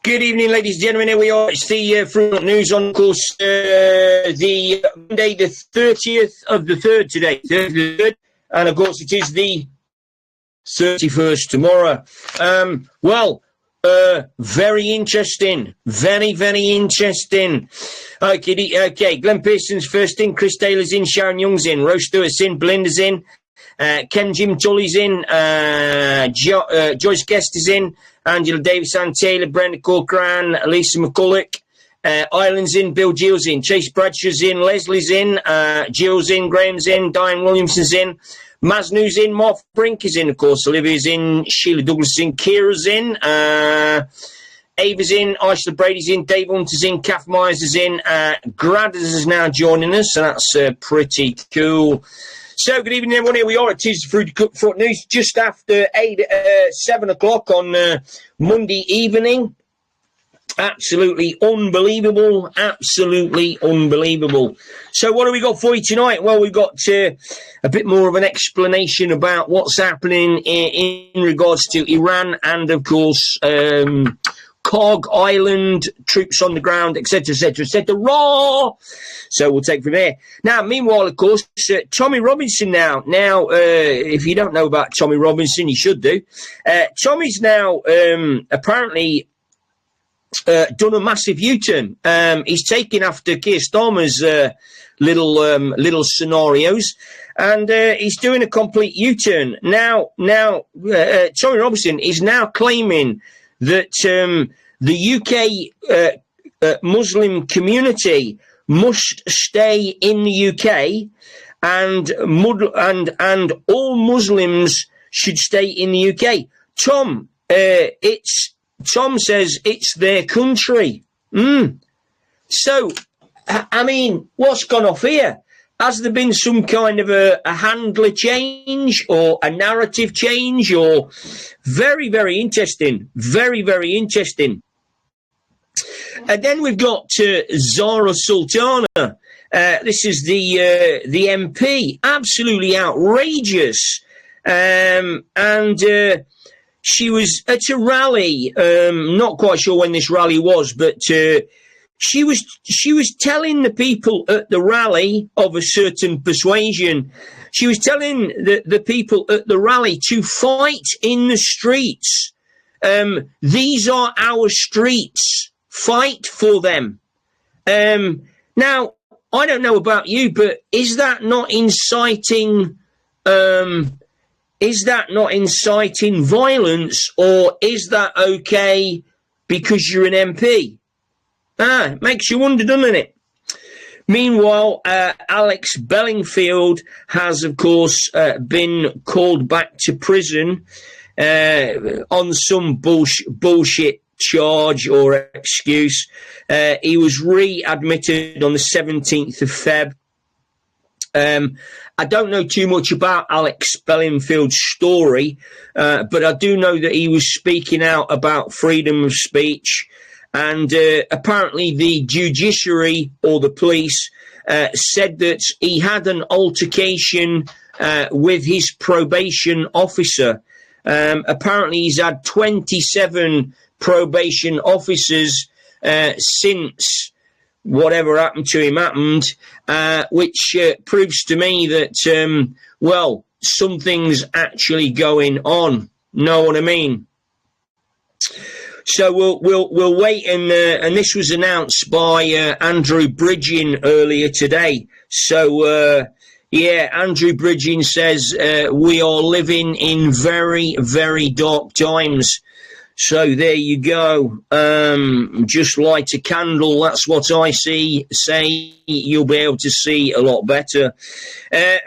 Good evening, ladies and gentlemen. Here we are. It's the Front News on, of course, the Monday, the 30th of the 3rd today. 30th of the 3rd. And, of course, it is the 31st tomorrow. Very interesting. Very, very interesting. Okay. Glenn Pearson's first in. Chris Taylor's in. Sharon Young's in. Rose Stewart's in. Belinda's in. Ken Jim Tully's in. Joyce Guest is in. Angela Davis, Ann Taylor, Brenda Corcoran, Lisa McCulloch, Ireland's in, Bill Gill's in, Chase Bradshaw's in, Leslie's in, Gill's in, Graham's in, Diane Williamson's in, Masnu's in, Mark Brink is in, of course, Olivia's in, Sheila Douglas in, Kira's in, Ava's in, Aisha Brady's in, Dave Hunter's in, Kath Myers is in, Gradders is now joining us, so that's pretty cool. So, good evening, everyone. Here we are at Tuesday Front News, just after 7 o'clock on Monday evening. Absolutely unbelievable. Absolutely unbelievable. So, what have we got for you tonight? Well, we've got a bit more of an explanation about what's happening in regards to Iran and, of course, Cog Island, troops on the ground, etc., etc., etc. Raw! So we'll take from there. Now, meanwhile, of course, Tommy Robinson now. Now, if you don't know about Tommy Robinson, you should do. Tommy's now apparently done a massive U-turn. He's taken after Keir Starmer's little scenarios, and he's doing a complete U-turn. Now, Tommy Robinson is now claiming that the UK Muslim community must stay in the UK, and all Muslims should stay in the UK. Tom says it's their country. So, I mean, what's gone off here? Has there been some kind of a handler change or a narrative change? Or very, very interesting. Very, very interesting. And then we've got Zara Sultana. This is the MP. Absolutely outrageous. And she was at a rally. Not quite sure when this rally was, but she was telling the people at the rally of a certain persuasion, she was telling the people at the rally to fight in the streets. These are our streets. Fight for them. Now, I don't know about you, but is that not inciting? Is that not inciting violence, or is that okay because you're an MP? Makes you wonder, doesn't it? Meanwhile, Alex Bellingfield has, of course, been called back to prison on some bullshit charge or excuse. He was readmitted on the 17th of Feb. I don't know too much about Alex Bellingfield's story, but I do know that he was speaking out about freedom of speech. And apparently the judiciary or the police said that he had an altercation with his probation officer. Apparently he's had 27 probation officers since whatever happened to him happened, which proves to me that, something's actually going on. Know what I mean? So we'll wait, and this was announced by Andrew Bridgen earlier today. So Andrew Bridgen says we are living in very, very dark times. So there you go. Just light a candle. That's what I say. You'll be able to see a lot better.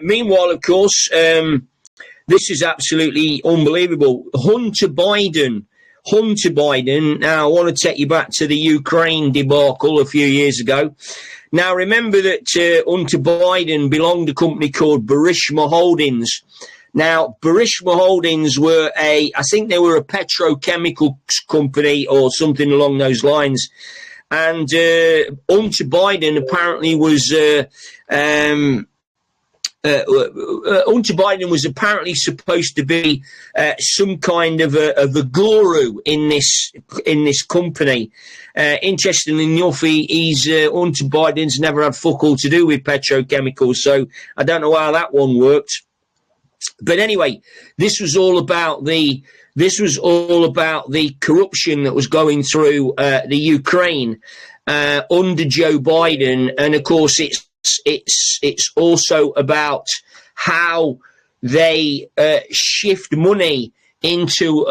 Meanwhile, of course, this is absolutely unbelievable. Hunter Biden. Now, I want to take you back to the Ukraine debacle a few years ago. Now, remember that Hunter Biden belonged to a company called Barishma Holdings. Now, Barishma Holdings were I think they were a petrochemical company or something along those lines. And Hunter Biden apparently was Hunter Biden was apparently supposed to be some kind of a guru in this company. Interestingly enough, Hunter Biden's never had fuck all to do with petrochemicals, so I don't know how that one worked. But anyway, this was all about the corruption that was going through the Ukraine under Joe Biden, and of course it's also about how they shift money into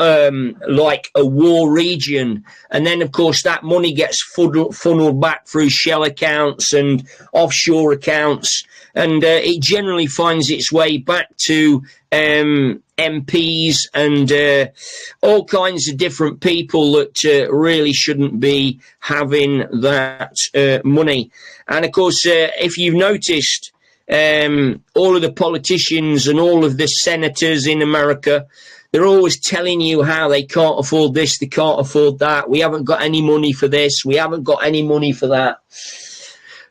like a war region, and then of course that money gets funneled back through shell accounts and offshore accounts, and it generally finds its way back to MPs and all kinds of different people that really shouldn't be having that money. And of course, if you've noticed, all of the politicians and all of the senators in America, they're always telling you how they can't afford this, they can't afford that. We haven't got any money for this, we haven't got any money for that.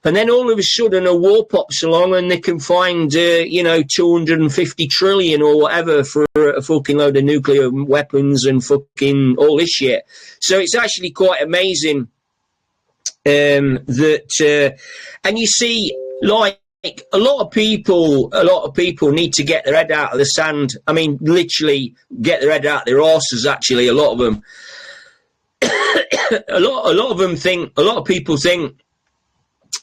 And then all of a sudden a war pops along and they can find, 250 trillion or whatever for a fucking load of nuclear weapons and fucking all this shit. So it's actually quite amazing that, and you see, like, a lot of people need to get their head out of the sand. I mean, literally get their head out of their arses, actually, a lot of them. a lot of people think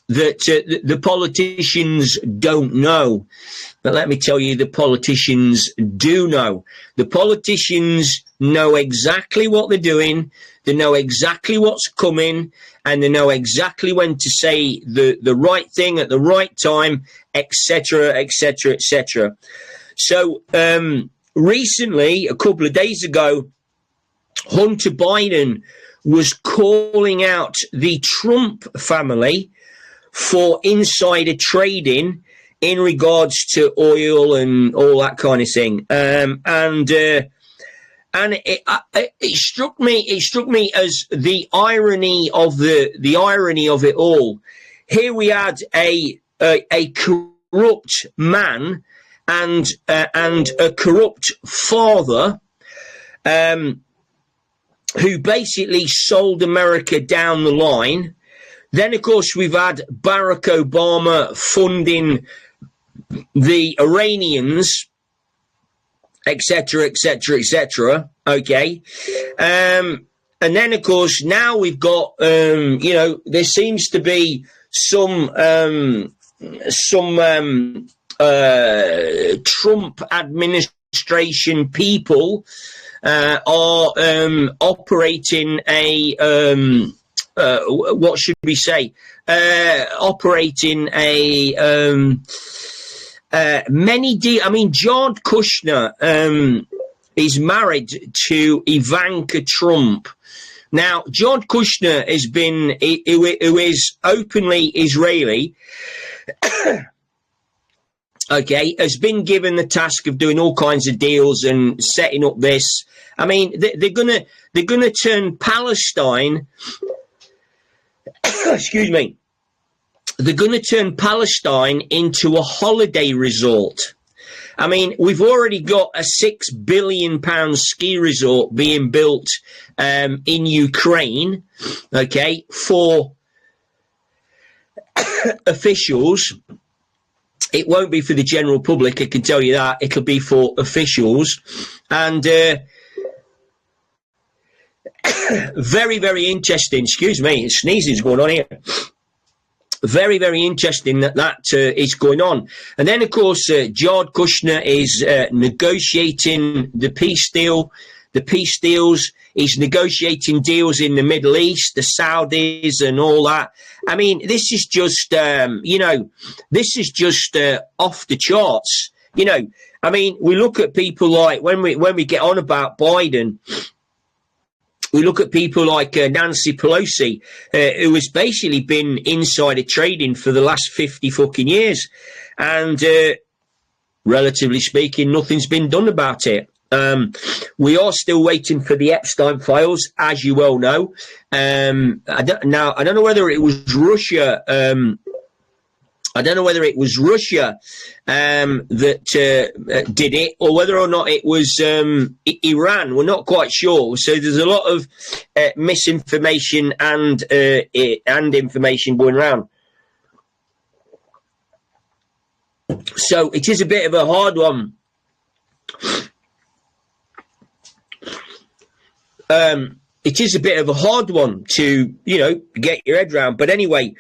that the politicians don't know. But let me tell you, the politicians do know. The politicians know exactly what they're doing. They know exactly what's coming, and they know exactly when to say the right thing at the right time, etc., etc., etc. So recently, a couple of days ago, Hunter Biden was calling out the Trump family for insider trading in regards to oil and all that kind of thing. And it struck me as the irony of it all. Here we had a corrupt man and a corrupt father, who basically sold America down the line. Then, of course, we've had Barack Obama funding the Iranians, etc., etc., etc. Okay, and then, of course, now we've got, there seems to be some Trump administration people are operating a. What should we say? Operating a Jared Kushner is married to Ivanka Trump. Now, Jared Kushner who is openly Israeli, okay, has been given the task of doing all kinds of deals and setting up this. I mean, they're gonna turn Palestine. Excuse me. They're going to turn Palestine into a holiday resort. I mean, we've already got a £6 billion ski resort being built in Ukraine, okay, for officials. It won't be for the general public, I can tell you that. It'll be for officials. And very, very interesting. Excuse me, sneezing's going on here. Very, very interesting that is going on. And then, of course, Jared Kushner is negotiating the peace deal. The peace deals. He's negotiating deals in the Middle East, the Saudis and all that. I mean, this is just, this is just off the charts. You know, I mean, we look at people like, when we get on about Biden, we look at people like Nancy Pelosi, who has basically been insider trading for the last 50 fucking years. And relatively speaking, nothing's been done about it. We are still waiting for the Epstein files, as you well know. I don't know whether it was Russia I don't know whether it was Russia that did it, or whether or not it was Iran. We're not quite sure. So there's a lot of misinformation and information going around. So it is a bit of a hard one. It is a bit of a hard one to, get your head around. But anyway.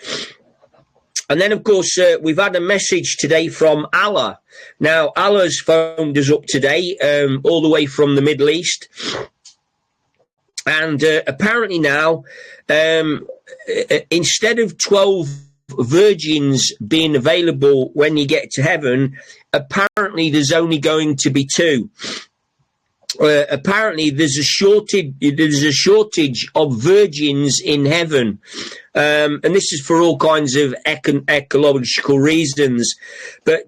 And then, of course, we've had a message today from Allah. Now, Allah's phoned us up today, all the way from the Middle East. And apparently now, instead of 12 virgins being available when you get to heaven, apparently there's only going to be 2. Apparently there's a shortage of virgins in heaven. And this is for all kinds of ecological reasons. But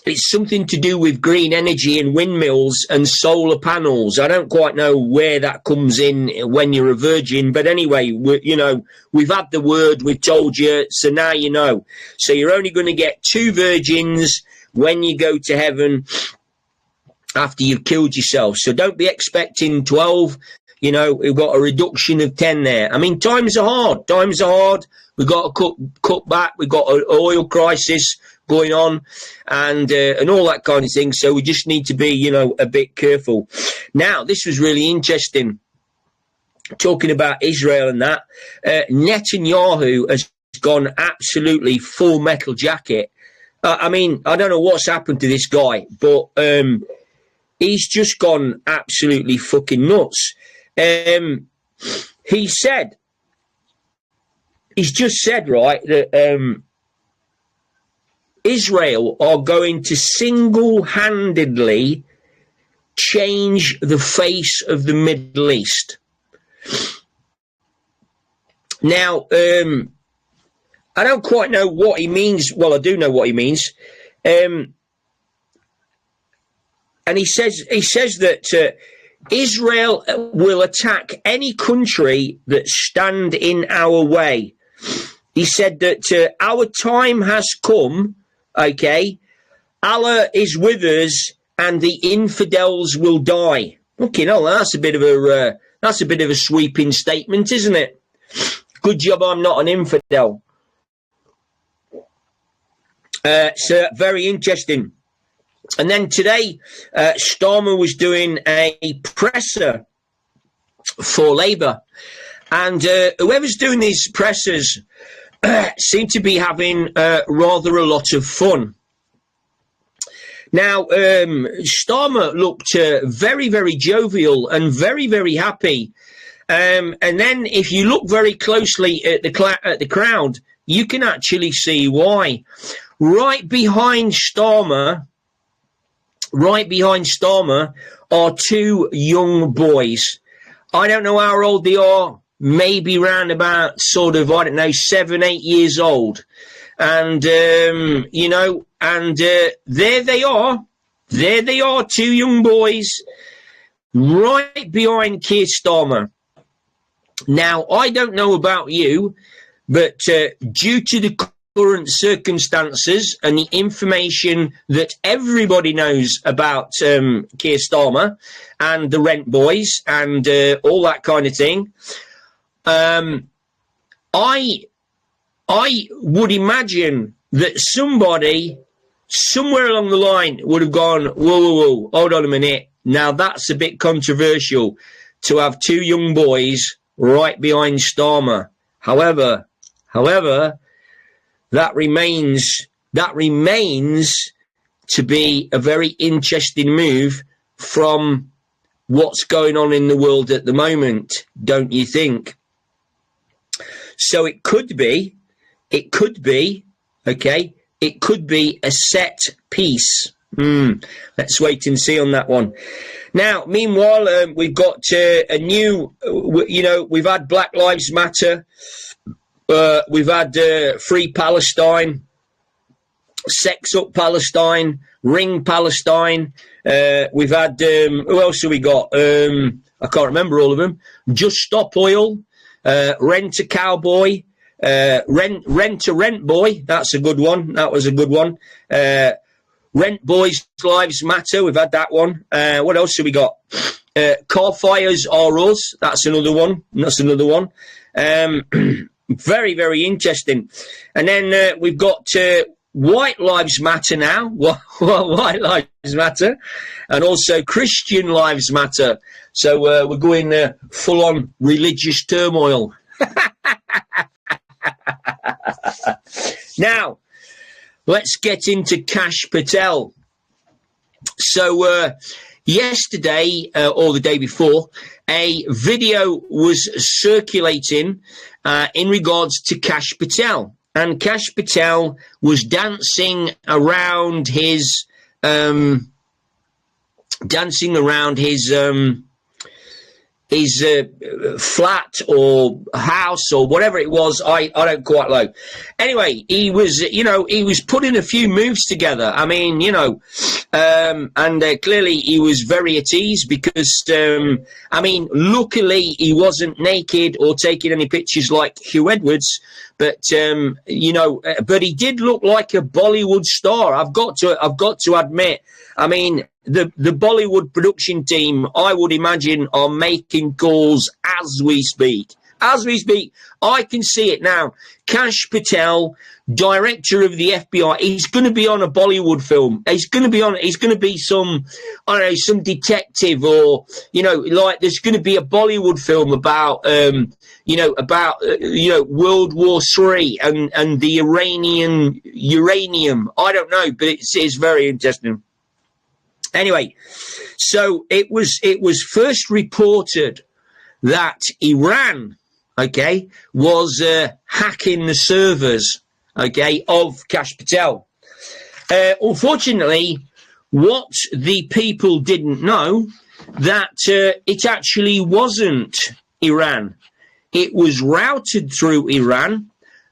it's something to do with green energy and windmills and solar panels. I don't quite know where that comes in when you're a virgin. But anyway, we've had the word, we've told you, so now you know. So you're only going to get 2 virgins when you go to heaven after you've killed yourself. So don't be expecting 12. We've got a reduction of 10 there. I mean, times are hard. We've got to cut back. We've got an oil crisis going on and all that kind of thing. So we just need to be, a bit careful. Now, this was really interesting. Talking about Israel and that, Netanyahu has gone absolutely full metal jacket. I mean, I don't know what's happened to this guy, but he's just gone absolutely fucking nuts. He's just said, right, that Israel are going to single-handedly change the face of the Middle East. Now, I don't quite know what he means. Well, I do know what he means. And he says that Israel will attack any country that stand in our way. He said that our time has come, okay? Allah is with us and the infidels will die. Okay, no, that's a bit of a sweeping statement, isn't it? Good job I'm not an infidel. So very interesting. And then today, Starmer was doing a presser for Labour. And whoever's doing these pressers seem to be having rather a lot of fun. Now, Starmer looked very, very jovial and very, very happy. And then if you look very closely at the crowd, you can actually see why. Right behind Starmer are 2 young boys. I don't know how old they are, maybe round about sort of, 7, 8 years old. And, there they are. There they are, 2 young boys right behind Keir Starmer. Now, I don't know about you, but due to the current circumstances and the information that everybody knows about Keir Starmer and the Rent Boys and all that kind of thing, I would imagine that somebody somewhere along the line would have gone, whoa, hold on a minute. Now that's a bit controversial to have 2 young boys right behind Starmer. However, that remains to be a very interesting move from what's going on in the world at the moment, don't you think? So it could be, okay, it could be a set piece. Let's wait and see on that one. Now, meanwhile, we've got a new, we've had Black Lives Matter. We've had Free Palestine, Sex Up Palestine, Ring Palestine. We've had, who else have we got? I can't remember all of them. Just Stop Oil, Rent a Cowboy, Rent Boy, that's a good one. That was a good one. Rent Boys Lives Matter, we've had that one. What else have we got? Car Fires Are Us, that's another one. Very, very interesting. And then we've got White Lives Matter now. White Lives Matter. And also Christian Lives Matter. So we're going full on religious turmoil. Now, let's get into Kash Patel. So yesterday, or the day before, a video was circulating in regards to Kash Patel. And Kash Patel was dancing around his flat or house or whatever it was. I don't quite know. Anyway, he was putting a few moves together. I mean, and clearly he was very at ease because, luckily he wasn't naked or taking any pictures like Hugh Edwards. But but he did look like a Bollywood star. I've got to admit. I mean, the Bollywood production team, I would imagine, are making calls as we speak. As we speak, I can see it now. Kash Patel, director of the FBI, he's going to be on a Bollywood film. He's going to be some detective or, there's going to be a Bollywood film about, World War III and the Iranian uranium. I don't know, but it's very interesting. Anyway, so it was first reported that Iran, was hacking the servers, of Kash Patel. Unfortunately, what the people didn't know, that it actually wasn't Iran. It was routed through Iran,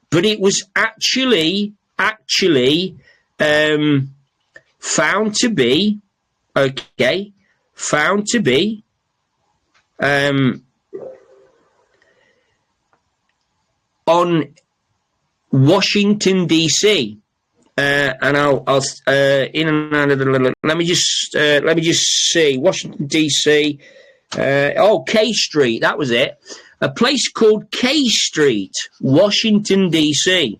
but it was actually found to be on Washington DC, and I'll let me just see Washington DC. K Street, that was it. A place called K Street, Washington DC.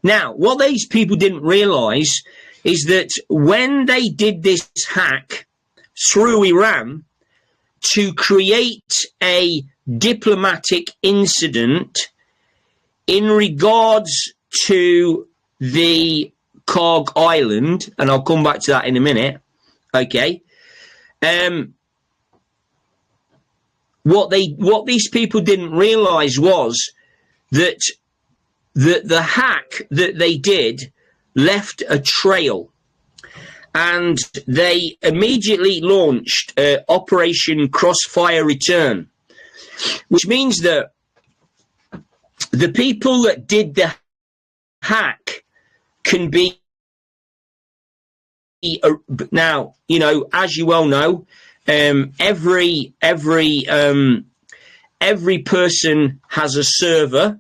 Now, what these people didn't realise is that when they did this hack through Iran to create a diplomatic incident in regards to the Karg Island, and I'll come back to that in a minute, what these people didn't realise was that the hack that they did left a trail, and they immediately launched Operation Crossfire Return, which means that the people that did the hack can be now, as you well know, every person has a server,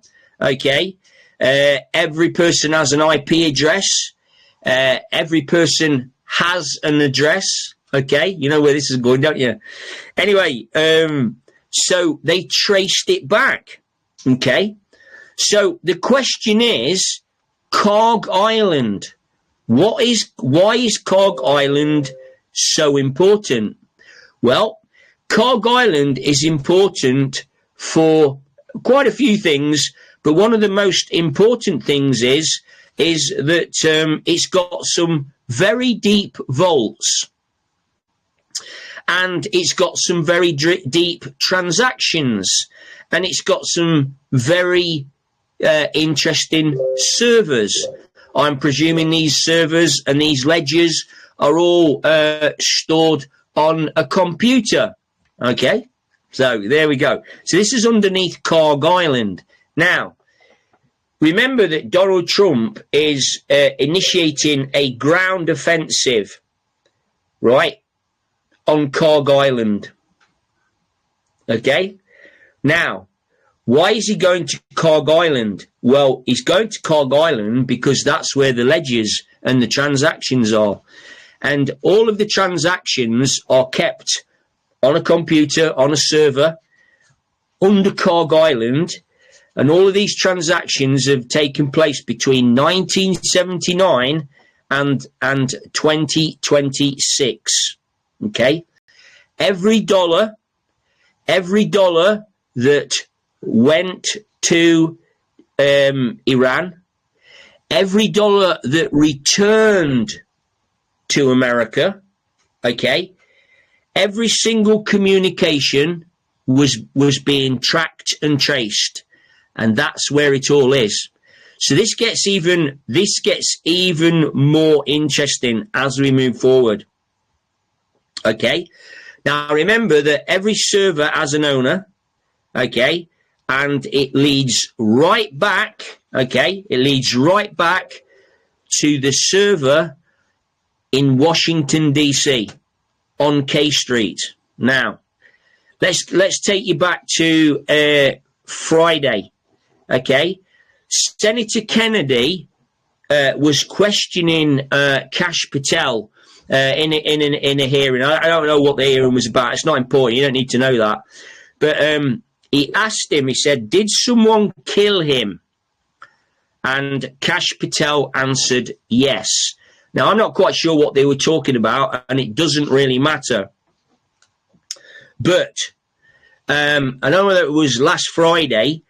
every person has an IP address. Every person has an address. You know where this is going, don't you? Anyway, so they traced it back. So the question is, Karg Island. Why is Karg Island so important? Well, Karg Island is important for quite a few things, but one of the most important things is that it's got some very deep vaults, and it's got some very deep transactions, and it's got some very interesting servers. I'm presuming these servers and these ledgers are all stored on a computer. So there we go. So this is underneath Karg Island. Now, remember that Donald Trump is initiating a ground offensive, right, on Karg Island. Now, Why is he going to Cog Island? Well, he's going to Cog Island because that's where the ledgers and the transactions are. And all of the transactions are kept on a computer, on a server, under Cog Island. And all of these transactions have taken place between 1979 and 2026. Okay? Every dollar that went to Iran, every dollar that returned to America, okay, every single communication was being tracked and traced, and that's where it all is. So this gets even more interesting as we move forward. Okay, now remember that every server has an owner, okay, and it leads right back, okay, it leads right back to the server in Washington, D.C. on K Street. Now, let's take you back to Friday, okay? Senator Kennedy was questioning Kash Patel in a hearing. I don't know what the hearing was about. It's not important. You don't need to know that. But he asked him, he said, did someone kill him? And Kash Patel answered yes. Now, I'm not quite sure what they were talking about, and it doesn't really matter. But I know that it was last Friday,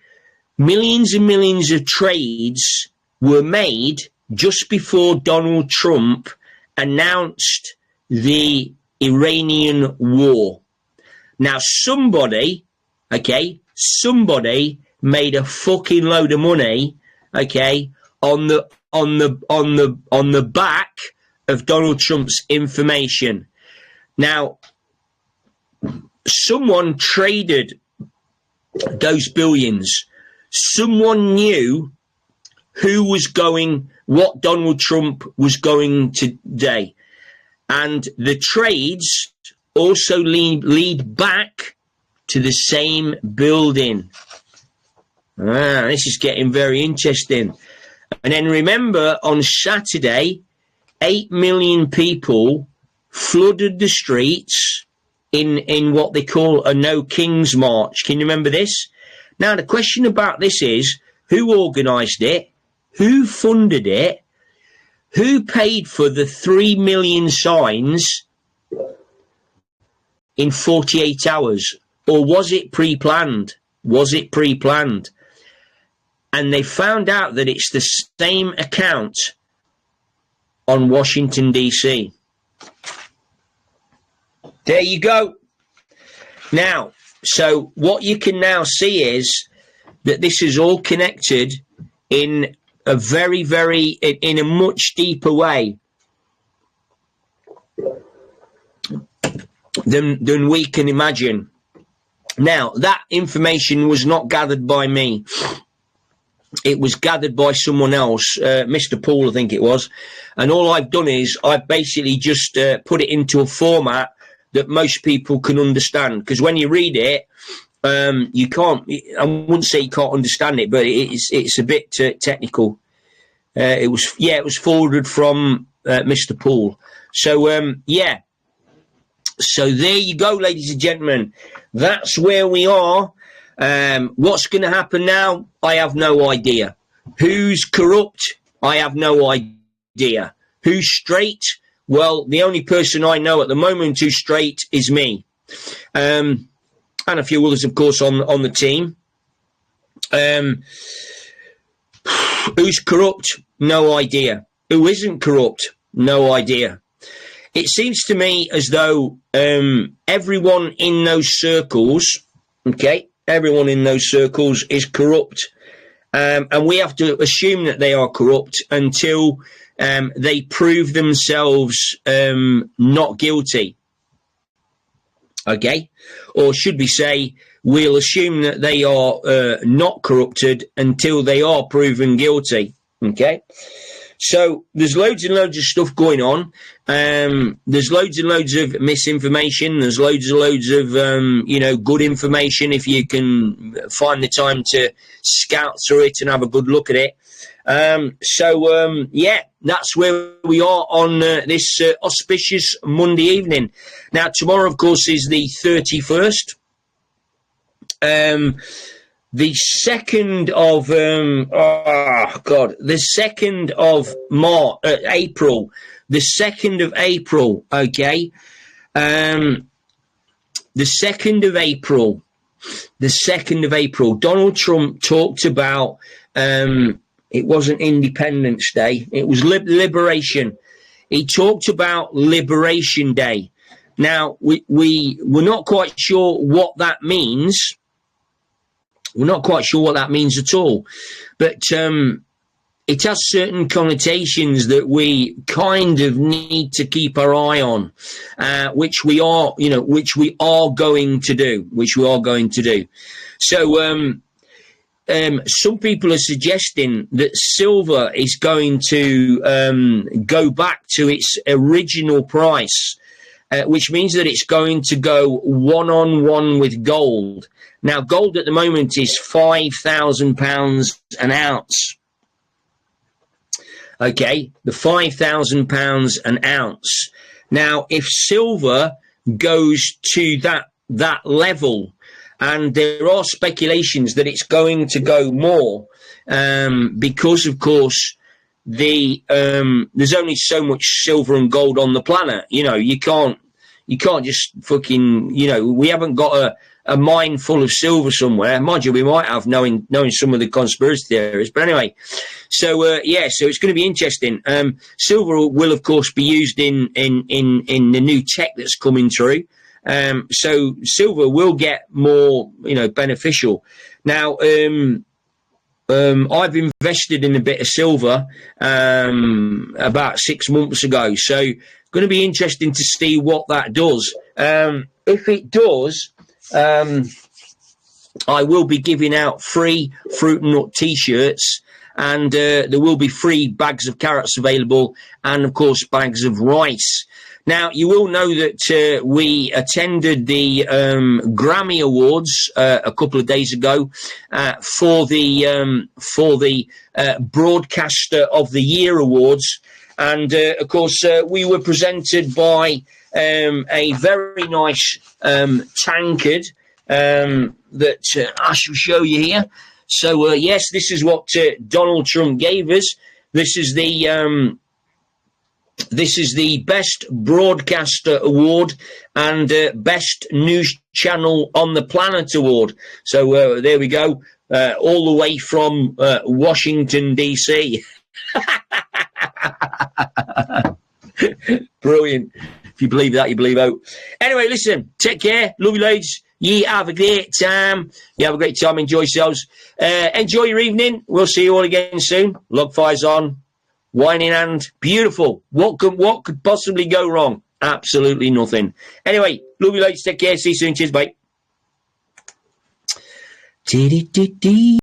millions and millions of trades were made just before Donald Trump announced the Iranian war. Now, somebody made a fucking load of money, okay, on the back of Donald Trump's information. Now, someone traded those billions. Someone knew what Donald Trump was going today. And the trades also lead back to the same building. This is getting very interesting. And then remember, on Saturday, 8 million people flooded the streets in what they call a No Kings March. Can you remember this? Now, the question about this is, who organised it? Who funded it? Who paid for the 3 million signs in 48 hours? Or was it pre-planned? Was it pre-planned? And they found out that it's the same account on Washington, D.C. There you go. Now, so what you can now see is that this is all connected in a in a much deeper way than we can imagine. Now, that information was not gathered by me. It was gathered by someone else, Mr. Paul, I think it was. And all I've done is I've basically just put it into a format that most people can understand. Because when you read it, you can't, I wouldn't say you can't understand it, but it's a bit technical. It was forwarded from Mr. Paul. So, yeah. So there you go, ladies and gentlemen. That's where we are. What's going to happen now? I have no idea. Who's corrupt? I have no idea. Who's straight? Well, the only person I know at the moment who's straight is me. And a few others, of course, on the team. Who's corrupt? No idea. Who isn't corrupt? No idea. It seems to me as though everyone in those circles, okay, everyone in those circles is corrupt. And we have to assume that they are corrupt until they prove themselves not guilty. Okay? Or should we say, we'll assume that they are not corrupted until they are proven guilty. Okay? So there's loads and loads of stuff going on. There's loads and loads of misinformation. There's loads and loads of, good information if you can find the time to scout through it and have a good look at it. That's where we are on this auspicious Monday evening. Now, tomorrow, of course, is the 31st. The 2nd of April. The 2nd of April, okay. The 2nd of April. The 2nd of April. Donald Trump talked about it wasn't Independence Day. It was Liberation. He talked about Liberation Day. Now, we're not quite sure what that means. We're not quite sure what that means at all. But it has certain connotations that we kind of need to keep our eye on, which we are going to do. So, some people are suggesting that silver is going to go back to its original price, which means that it's going to go one-on-one with gold. Now, gold at the moment is £5,000 an ounce. Okay, the £5,000 an ounce. Now, if silver goes to that level, and there are speculations that it's going to go more, because, of course, there's only so much silver and gold on the planet. You can't just fucking, we haven't got a mine full of silver somewhere. Mind you, we might have, knowing some of the conspiracy theories. But anyway, so it's going to be interesting. Silver will, of course, be used in the new tech that's coming through. So silver will get more, beneficial. Now, I've invested in a bit of silver about 6 months ago. So it's going to be interesting to see what that does. If it does, I will be giving out free Fruit and Nut T-shirts, and there will be free bags of carrots available, and of course bags of rice. Now, you will know that we attended the Grammy Awards a couple of days ago for the Broadcaster of the Year Awards, and of course we were presented by a very nice tankard that I shall show you here. So yes, this is what Donald Trump gave us. This is the Best Broadcaster Award and Best News Channel on the Planet Award. So there we go, all the way from Washington, D.C. Brilliant. If you believe that, you believe out. Anyway, listen, take care. Love you loads. You have a great time. You have a great time. Enjoy yourselves. Enjoy your evening. We'll see you all again soon. Log fire's on. Wine in hand. Beautiful. What could possibly go wrong? Absolutely nothing. Anyway, love you loads. Take care. See you soon. Cheers. Bye.